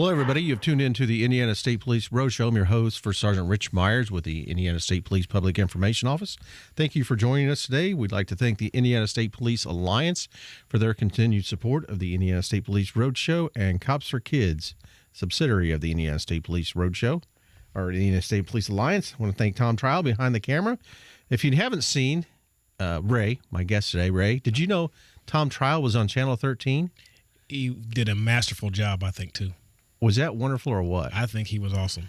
Hello, everybody. You've tuned into the Indiana State Police Roadshow. I'm your host for Sergeant Rich Myers with the Indiana State Police Public Information Office. Thank you for joining us today. We'd like to thank the Indiana State Police Alliance for their continued support of the Indiana State Police Roadshow and Cops for Kids, subsidiary of the Indiana State Police Roadshow, or the Indiana State Police Alliance. I want to thank Tom Trial behind the camera. If you haven't seen Ray, my guest today, Ray, did you know Tom Trial was on Channel 13? He did a masterful job, I think, too. Was that wonderful or what? I think he was awesome.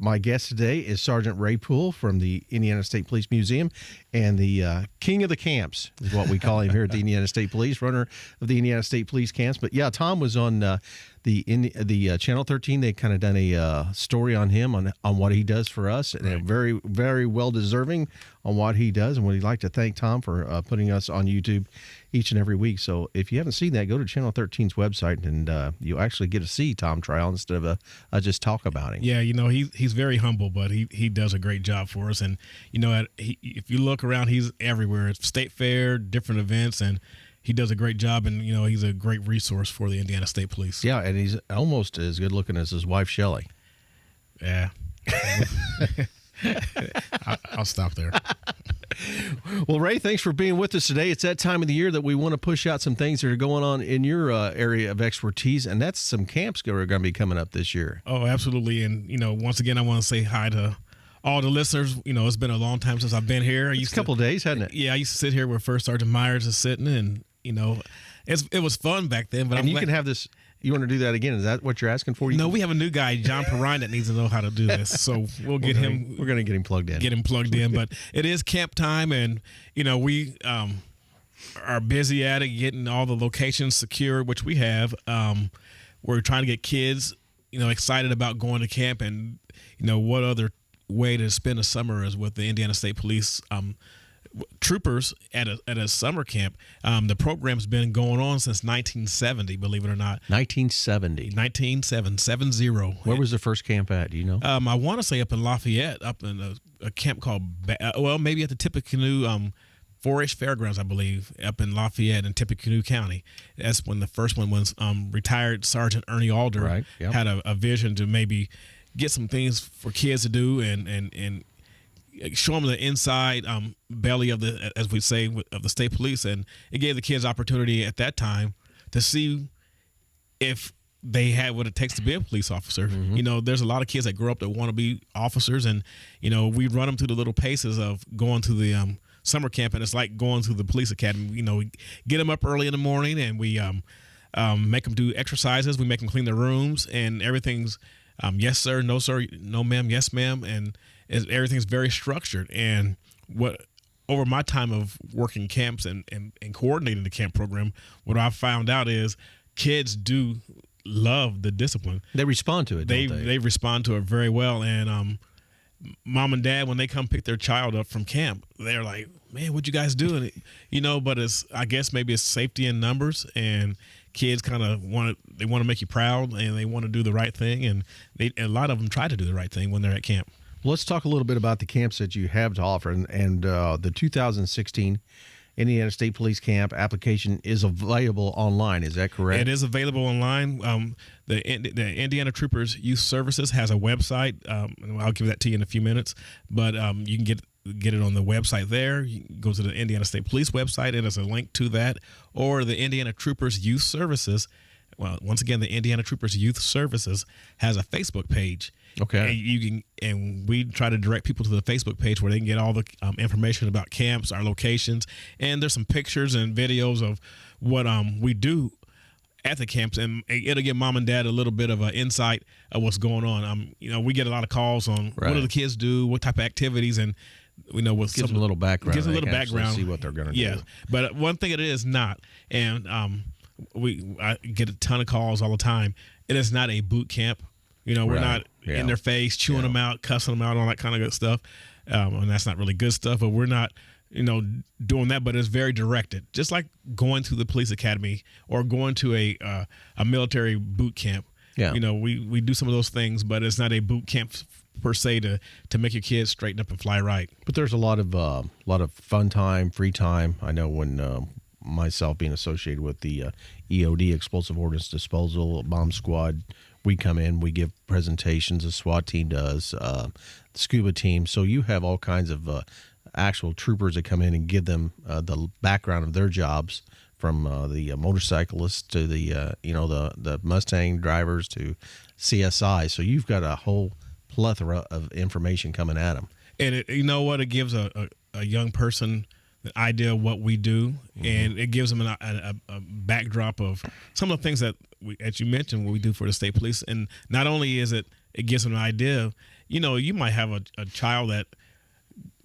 My guest today is Sergeant Ray Poole from the Indiana State Police Museum, and the king of the camps is what we call him here at the Indiana State Police, runner of the Indiana State Police camps. But yeah, Tom was on the Channel 13. They kind of done a story on him on what he does for us, and right. very, very well deserving on what he does. And we'd like to thank Tom for putting us on YouTube each and every week. So if you haven't seen that, go to Channel 13's website, and you actually get to see Tom Trial instead of just talk about him. Yeah, you know, he's very humble, but he does a great job for us. And, you know, if you look around, he's everywhere. It's State Fair, different events, and he does a great job. And, you know, he's a great resource for the Indiana State Police. Yeah, and he's almost as good looking as his wife, Shelley. Yeah. I'll stop there. Well, Ray, thanks for being with us today. It's that time of the year that we want to push out some things that are going on in your area of expertise, and that's some camps that are going to be coming up this year. Oh, absolutely. And, you know, once again, I want to say hi to all the listeners. You know, it's been a long time since I've been here. It's a couple of days, hasn't it? Yeah, I used to sit here where First Sergeant Myers is sitting, and, you know, it was fun back then. But and you can have this. You want to do that again? Is that what you're asking for? No, we have a new guy, John Perrine, that needs to know how to do this. So we'll get him. We're going to get him plugged in. Get him plugged in. But it is camp time, and, you know, we are busy at it, getting all the locations secured, which we have. We're trying to get kids, you know, excited about going to camp, and, you know, what other way to spend a summer is with the Indiana State Police troopers at a summer camp. The program's been going on since 1970, believe it or not. 1970. 1970. Where was the first camp at? Do you know? I want to say up in Lafayette, up in a camp called, maybe at the Tippecanoe 4-H Fairgrounds, I believe, up in Lafayette in Tippecanoe County. That's when the first one was. Retired Sergeant Ernie Alder had a vision to maybe get some things for kids to do and show them the inside belly of the, as we say, of the state police. And it gave the kids opportunity at that time to see if they had what it takes to be a police officer. Mm-hmm. You know, there's a lot of kids that grow up that want to be officers, and, you know, we run them through the little paces of going to the summer camp, and it's like going to the police academy. You know, we get them up early in the morning, and we make them do exercises. We make them clean their rooms, and everything's yes, sir, no, sir, no, ma'am, yes, ma'am, and everything's very structured. And what over my time of working camps and coordinating the camp program, what I've found out is kids do love the discipline. They respond to it. They respond to it very well. And mom and dad, when they come pick their child up from camp, they're like, "Man, what you guys doing?" You know, but I guess maybe it's safety in numbers, and kids kind of want to make you proud, and they want to do the right thing, and a lot of them try to do the right thing when they're at camp. Well, let's talk a little bit about the camps that you have to offer, and the 2016 Indiana State Police Camp application is available online. Is that correct? It is available online. The Indiana Troopers Youth Services has a website, and I'll give that to you in a few minutes. But you can get it on the website there. You can go to the Indiana State Police website, and there's a link to that, or the Indiana Troopers Youth Services. Well, once again, the Indiana Troopers Youth Services has a Facebook page. Okay. And we try to direct people to the Facebook page where they can get all the information about camps, our locations, and there's some pictures and videos of what we do at the camps, and it'll give mom and dad a little bit of an insight of what's going on. You know, we get a lot of calls on what do the kids do, what type of activities, and we know what gives them a little background. Gives them a little background. See what they're going to do. Yeah, but one thing it is not, and I get a ton of calls all the time. It is not a boot camp. You know, we're not in their face, chewing them out, cussing them out, all that kind of good stuff. And that's not really good stuff, but we're not, you know, doing that. But it's very directed, just like going to the police academy or going to a military boot camp. Yeah. You know, we do some of those things, but it's not a boot camp per se to make your kids straighten up and fly right. But there's a lot of fun time, free time. I know when myself being associated with the EOD, Explosive Ordnance Disposal Bomb Squad, we come in, we give presentations. The SWAT team does, the scuba team. So you have all kinds of actual troopers that come in and give them the background of their jobs, from the motorcyclists to the the Mustang drivers to CSI. So you've got a whole plethora of information coming at them. And it gives a young person an idea of what we do, and it gives them a backdrop of some of the things that as you mentioned, what we do for the state police. And not only is it gives them an idea. You might have a child that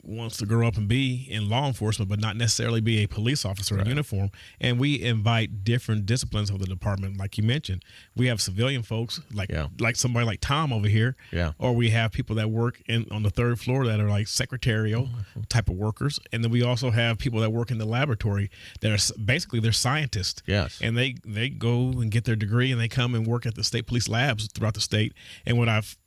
wants to grow up and be in law enforcement, but not necessarily be a police officer in uniform. And we invite different disciplines of the department, like you mentioned. We have civilian folks, like somebody like Tom over here, or we have people that work on the third floor that are like secretarial type of workers, and then we also have people that work in the laboratory that are basically they're scientists. Yes, and they go and get their degree, and they come and work at the state police labs throughout the state.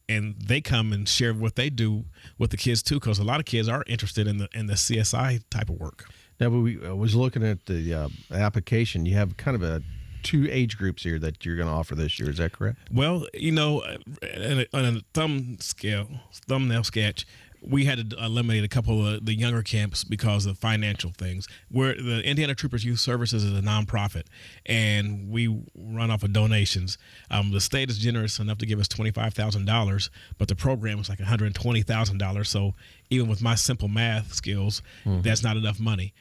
And they come and share what they do with the kids too, because a lot of kids are interested in the CSI type of work. Now, we was looking at the application. You have kind of two age groups here that you're going to offer this year. Is that correct? Well, on a thumbnail sketch, we had to eliminate a couple of the younger camps because of financial things. Where the Indiana Troopers Youth Services is a nonprofit, and we run off of donations. The state is generous enough to give us $25,000, but the program is like $120,000. So even with my simple math skills, that's not enough money.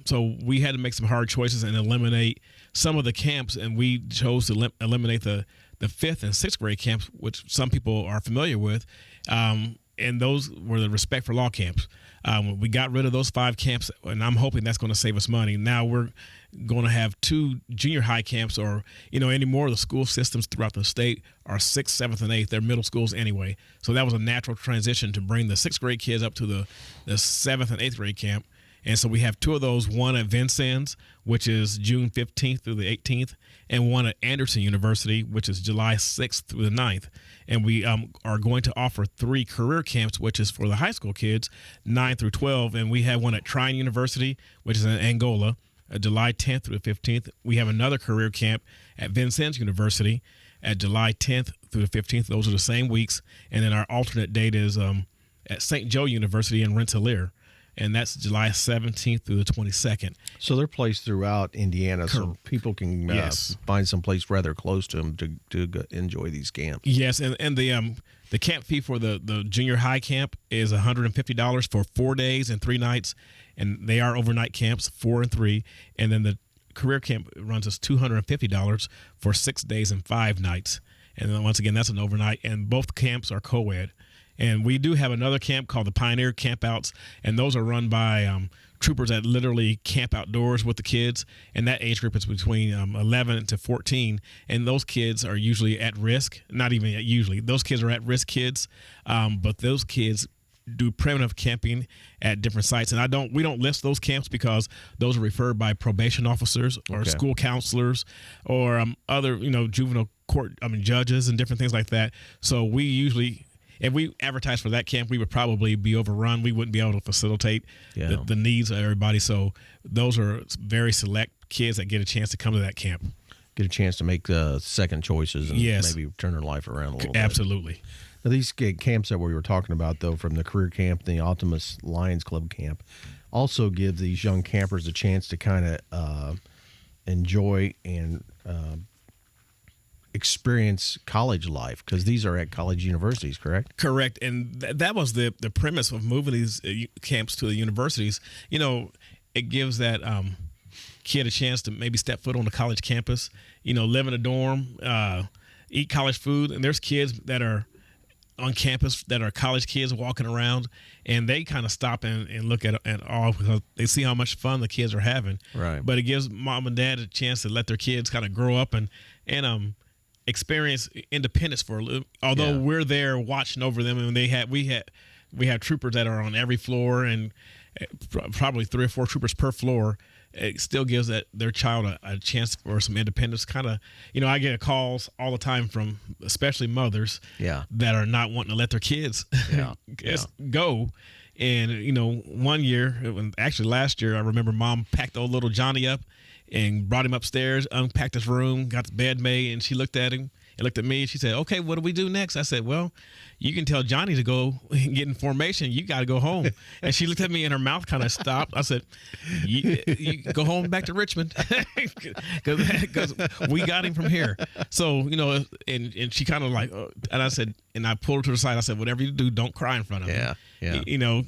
So we had to make some hard choices and eliminate some of the camps, and we chose to eliminate the 5th and 6th grade camps, which some people are familiar with. And those were the Respect for Law camps. We got rid of those 5 camps, and I'm hoping that's going to save us money. Now we're going to have 2 junior high camps, or any more of the school systems throughout the state are 6th, 7th, and 8th. They're middle schools anyway. So that was a natural transition to bring the 6th grade kids up to the 7th and 8th grade camp. And so we have 2 of those, one at Vincennes, which is June 15th through the 18th, and one at Anderson University, which is July 6th through the 9th. And we are going to offer 3 career camps, which is for the high school kids, 9 through 12. And we have one at Trine University, which is in Angola, July 10th through the 15th. We have another career camp at Vincennes University at July 10th through the 15th. Those are the same weeks. And then our alternate date is at St. Joe University in Rensselaer, and that's July 17th through the 22nd. So they're placed throughout Indiana, so people can find some place rather close to them to enjoy these camps. Yes, and the camp fee for the junior high camp is $150 for 4 days and 3 nights, and they are overnight camps, 4 and 3. And then the career camp runs us $250 for 6 days and 5 nights. And then once again, that's an overnight, and both camps are co-ed. And we do have another camp called the Pioneer Campouts, and those are run by troopers that literally camp outdoors with the kids. And that age group is between 11 to 14, and those kids are usually at risk. Not even usually; those kids are at-risk kids, but those kids do primitive camping at different sites. And we don't list those camps because those are referred by probation officers or school counselors or other juvenile court judges and different things like that. So we usually, if we advertise for that camp, we would probably be overrun. We wouldn't be able to facilitate the needs of everybody. So those are very select kids that get a chance to come to that camp. Get a chance to make second choices and maybe turn their life around a little bit. Absolutely. Now, these camps that we were talking about, though, from the career camp, the Optimus Lions Club camp, also give these young campers a chance to kind of enjoy and experience college life, because these are at college universities, correct? Correct. And that was the premise of moving these camps to the universities. It gives that kid a chance to maybe step foot on the college campus, live in a dorm, eat college food. And there's kids that are on campus that are college kids walking around, and they kind of stop and look at all because they see how much fun the kids are having. Right. But it gives mom and dad a chance to let their kids kind of grow up and experience independence for a little. Although we're there watching over them, and we have troopers that are on every floor, and probably 3 or 4 troopers per floor. It still gives their child a chance for some independence. Kind of, I get calls all the time from especially mothers that are not wanting to let their kids go. And, one year, actually last year, I remember mom packed old little Johnny up and brought him upstairs, unpacked his room, got the bed made, and she looked at him, and looked at me. She said, "Okay, what do we do next?" I said, "Well, you can tell Johnny to go get in formation. You got to go home." And she looked at me and her mouth kind of stopped. I said, you go home back to Richmond because we got him from here. So, and she kind of like, and I said, and I pulled her to the side. I said, "Whatever you do, don't cry in front of him. Yeah.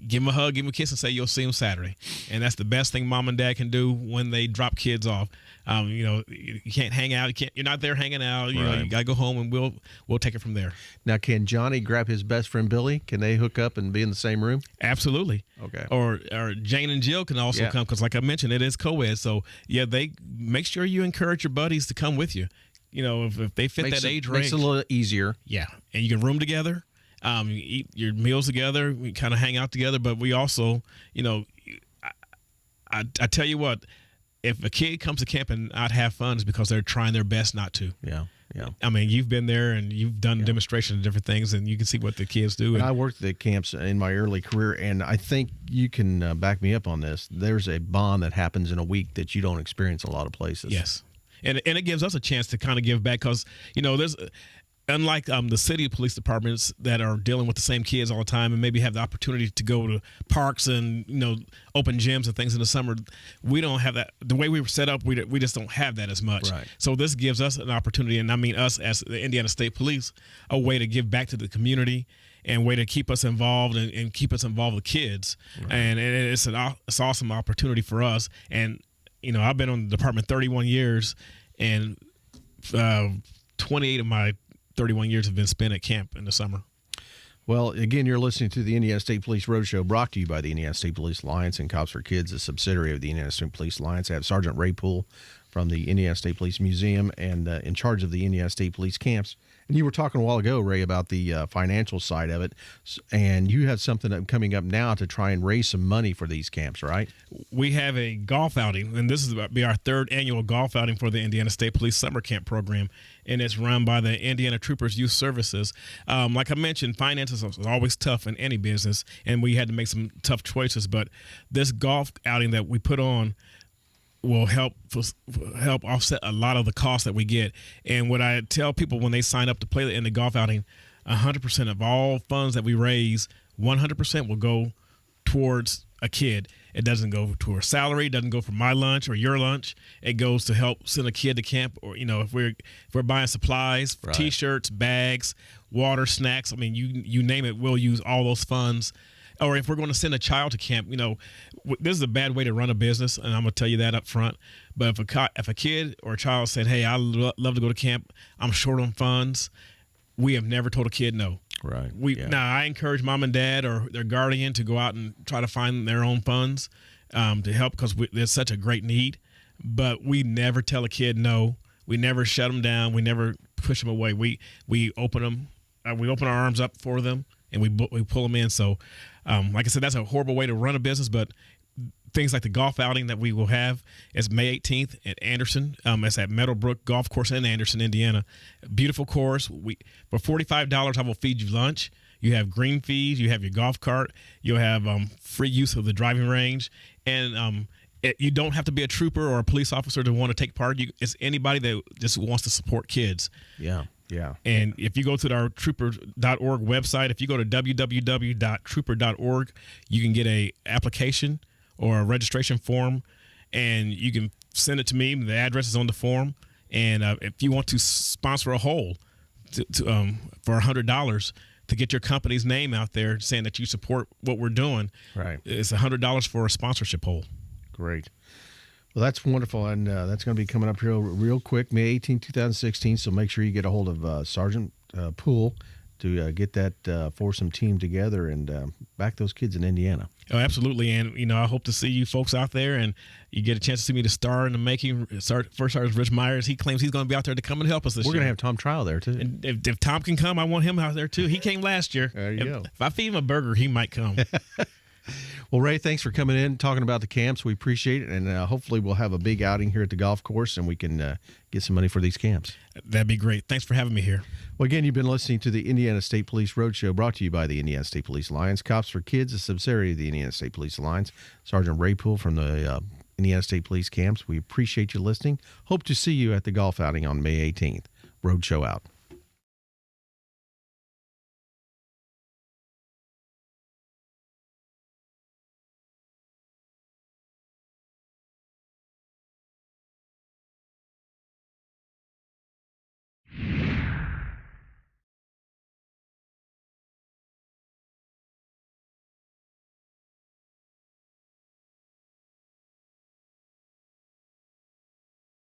Give him a hug, give him a kiss, and say you'll see him Saturday." And that's the best thing mom and dad can do when they drop kids off. You can't hang out. You're not there hanging out. You got to go home, and we'll take it from there. Now, can Johnny grab his best friend Billy? Can they hook up and be in the same room? Absolutely. Okay. Or Jane and Jill can also come, because like I mentioned, it is co-ed. So they make sure you encourage your buddies to come with you. If they fit that age range, makes it a little easier. Yeah, and you can room together. You eat your meals together. We kind of hang out together. But we also, I tell you what, if a kid comes to camp and not have fun, it's because they're trying their best not to. Yeah. I mean, you've been there and you've done demonstrations of different things, and you can see what the kids do. And I worked at the camps in my early career, and I think you can back me up on this. There's a bond that happens in a week that you don't experience in a lot of places. Yes. And it gives us a chance to kind of give back, because, there's unlike the city police departments that are dealing with the same kids all the time and maybe have the opportunity to go to parks and, open gyms and things in the summer, we don't have that. The way we were set up, we just don't have that as much. Right. So this gives us an opportunity, and I mean us as the Indiana State Police, a way to give back to the community and way to keep us involved and keep us involved with kids. Right. And it's an awesome opportunity for us. And, I've been on the department 31 years, and 28 of my 31 years have been spent at camp in the summer. Well, again, you're listening to the Indiana State Police Roadshow, brought to you by the Indiana State Police Alliance and Cops for Kids, a subsidiary of the Indiana State Police Alliance. I have Sergeant Ray Poole from the Indiana State Police Museum and in charge of the Indiana State Police camps. And you were talking a while ago, Ray, about the financial side of it, and you have something coming up now to try and raise some money for these camps, right? We have a golf outing, and this is about to be our third annual golf outing for the Indiana State Police Summer Camp Program, and it's run by the Indiana Troopers Youth Services. Like I mentioned, finances is always tough in any business, and we had to make some tough choices, but this golf outing that we put on will help offset a lot of the costs that we get. And what I tell people when they sign up to play in the golf outing, 100% of all funds that we raise, 100% will go towards a kid. It doesn't go to a salary, it doesn't go for my lunch or your lunch. It goes to help send a kid to camp, or if we're buying supplies, right. T-shirts, bags, water, snacks. I mean, you name it, we'll use all those funds. Or if we're going to send a child to camp, this is a bad way to run a business, and I'm going to tell you that up front. But if a kid or a child said, "Hey, I'd love to go to camp, I'm short on funds," we have never told a kid no. Right. Now, I encourage mom and dad or their guardian to go out and try to find their own funds to help, because there's such a great need. But we never tell a kid no. We never shut them down. We never push them away. We open them. We open our arms up for them, and we pull them in. So, like I said, that's a horrible way to run a business, but things like the golf outing that we will have is May 18th at Anderson. It's at Meadowbrook Golf Course in Anderson, Indiana. Beautiful course. For $45, I will feed you lunch. You have green fees. You have your golf cart. You'll have free use of the driving range. And you don't have to be a trooper or a police officer to want to take part. It's anybody that just wants to support kids. Yeah. And if you go to our trooper.org website, if you go to www.trooper.org, you can get a application or a registration form, and you can send it to me. The address is on the form. And if you want to sponsor a hole for $100 to get your company's name out there saying that you support what we're doing, right, it's $100 for a sponsorship hole. Great. Well, that's wonderful, and that's going to be coming up here real quick, May 18, 2016, so make sure you get a hold of Sergeant Poole to get that foursome team together and back those kids in Indiana. Oh, absolutely, and I hope to see you folks out there, and you get a chance to see me to star in the making. First Sergeant Rich Myers, he claims he's going to be out there to come and help us this year. We're going to have Tom Trial there, too. And if Tom can come, I want him out there, too. He came last year. There you go. If I feed him a burger, he might come. Well, Ray, thanks for coming in, talking about the camps. We appreciate it, and hopefully we'll have a big outing here at the golf course, and we can get some money for these camps. That'd be great. Thanks for having me here. Well, again, you've been listening to the Indiana State Police Roadshow, brought to you by the Indiana State Police Alliance, Cops for Kids, a subsidiary of the Indiana State Police Alliance. Sergeant Ray Poole from the Indiana State Police camps. We appreciate you listening. Hope to see you at the golf outing on May 18th. Roadshow out.